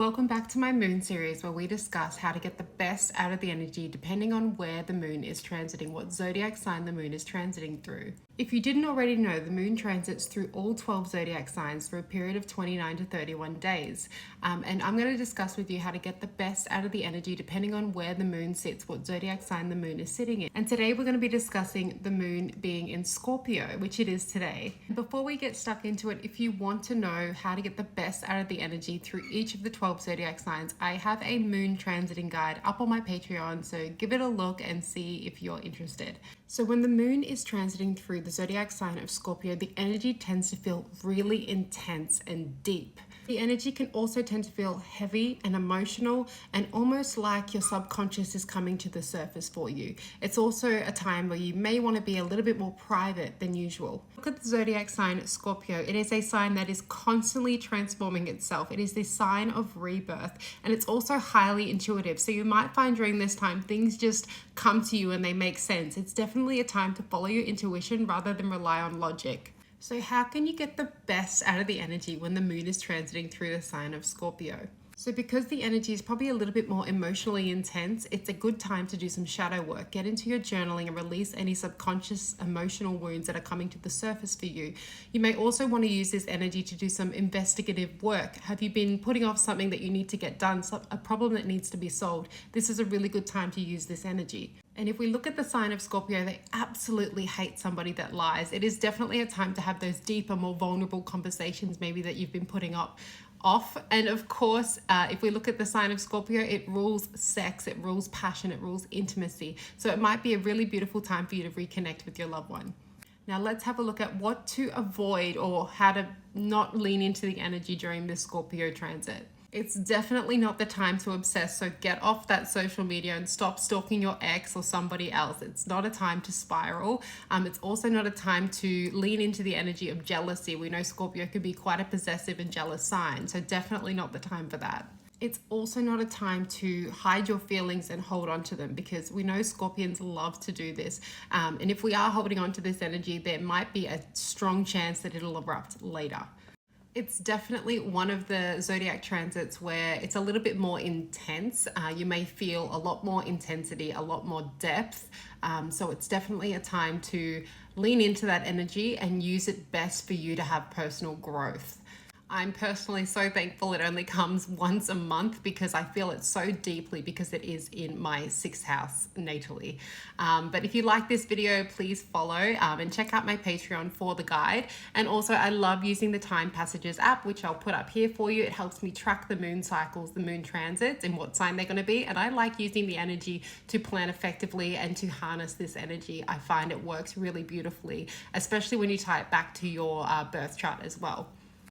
Welcome back to my moon series where we discuss how to get the best out of the energy depending on where the moon is transiting, what zodiac sign the moon is transiting through. If you didn't already know, the moon transits through all 12 zodiac signs for a period of 29 to 31 days. And I'm going to discuss with you how to get the best out of the energy depending on where the moon sits, what zodiac sign the moon is sitting in. And today we're going to be discussing the moon being in Scorpio, which it is today. Before we get stuck into it, if you want to know how to get the best out of the energy through each of the 12 zodiac signs, I have a moon transiting guide up on my Patreon, so give it a look and see if you're interested. So when the moon is transiting through the zodiac sign of Scorpio, the energy tends to feel really intense and deep. The energy can also tend to feel heavy and emotional and almost like your subconscious is coming to the surface for you. It's also a time where you may want to be a little bit more private than usual. Look at the zodiac sign Scorpio. It is a sign that is constantly transforming itself. It is the sign of rebirth, and it's also highly intuitive. So you might find during this time things just come to you and they make sense. It's definitely a time to follow your intuition rather than rely on logic. So how can you get the best out of the energy when the moon is transiting through the sign of Scorpio? So because the energy is probably a little bit more emotionally intense, it's a good time to do some shadow work. Get into your journaling and release any subconscious emotional wounds that are coming to the surface for you. You may also want to use this energy to do some investigative work. Have you been putting off something that you need to get done, a problem that needs to be solved? This is a really good time to use this energy. And if we look at the sign of Scorpio, they absolutely hate somebody that lies. It is definitely a time to have those deeper, more vulnerable conversations maybe that you've been putting off. And of course, if we look at the sign of Scorpio, it rules sex, it rules passion, it rules intimacy. So it might be a really beautiful time for you to reconnect with your loved one. Now let's have a look at what to avoid or how to not lean into the energy during this Scorpio transit. It's definitely not the time to obsess, so get off that social media and stop stalking your ex or somebody else. It's not a time to spiral. It's also not a time to lean into the energy of jealousy. We know Scorpio can be quite a possessive and jealous sign, so definitely not the time for that. It's also not a time to hide your feelings and hold on to them, because we know Scorpions love to do this. And if we are holding on to this energy, there might be a strong chance that it'll erupt later. It's definitely one of the zodiac transits where it's a little bit more intense. You may feel a lot more intensity, a lot more depth. So it's definitely a time to lean into that energy and use it best for you to have personal growth. I'm personally so thankful it only comes once a month because I feel it so deeply because it is in my 6th house natally. But if you like this video, please follow and check out my Patreon for the guide. And also I love using the Time Passages app, which I'll put up here for you. It helps me track the moon cycles, the moon transits, and what sign they're going to be. And I like using the energy to plan effectively and to harness this energy. I find it works really beautifully, especially when you tie it back to your birth chart as well.